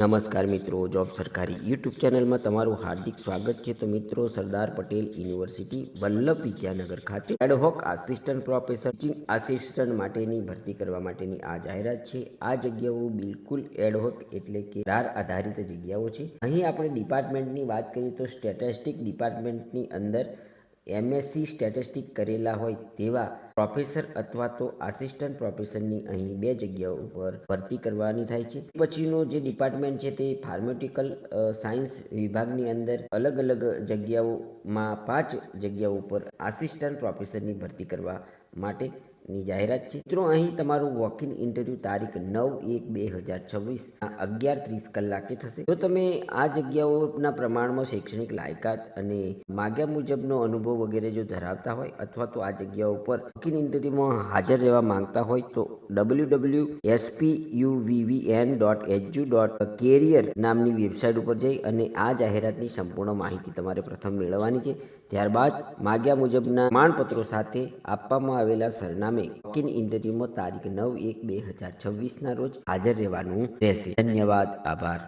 નમસ્કાર મિત્રો, જોબ સરકારી યુટ્યુબ ચેનલમાં તમારું હાર્દિક સ્વાગત છે. તો મિત્રો, સરદાર પટેલ યુનિવર્સિટી વલ્લભ વિદ્યાનગર ખાતે ad hoc assistant professor teaching assistant માટેની ભરતી કરવા માટેની આ જાહેરાત છે. આ જગ્યાઓ બિલકુલ એડહોક એટલે કે કરાર આધારિત જગ્યાઓ છે. અહીં આપણે ડિપાર્ટમેન્ટની વાત કરીએ તો સ્ટેટિસ્ટિક ડિપાર્ટમેન્ટની અંદર એમએસસી સ્ટેટિસ્ટિક કરેલા હોય તેવા પ્રોફેસર અથવા તો આસિસ્ટન્ટ પ્રોફેસરની અહીં બે જગ્યાઓ ઉપર ભરતી કરવાની થાય છે. પછીનો જે ડિપાર્ટમેન્ટ છે તે ફાર્માસ્યુટિકલ સાયન્સ વિભાગની અંદર અલગ અલગ જગ્યાઓમાં 5 જગ્યાઓ ઉપર આસિસ્ટન્ટ પ્રોફેસરની ભરતી કરવા માટેની જાહેરાત છે. મિત્રો, અહીં તમારું વોક-ઇન ઇન્ટરવ્યૂ તારીખ 9/1/2026 11:30 કલાકે થશે. જો તમે આ જગ્યાઓના પ્રમાણમાં શૈક્ષણિક લાયકાત અને માગ્યા મુજબનો અનુભવ વગેરે જો ધરાવતા હોય અથવા તો આ જગ્યાઓ ઉપર વોક-ઇન ઇન્ટરવ્યુમાં હાજર રહેવા માંગતા હોય તો www.spuvvn.edu.career નામની વેબસાઇટ ઉપર જઈ અને આ જાહેરાતની સંપૂર્ણ માહિતી તમારે પ્રથમ મેળવવાની છે. ત્યારબાદ માગ્યા મુજબના પ્રમાણપત્રો સાથે આપવામાં આવેલા સરનામે વોક-ઇન ઇન્ટરવ્યુમાં તારીખ 9/1/2026 ના રોજ હાજર રહેવાનું રહેશે. ધન્યવાદ. આભાર.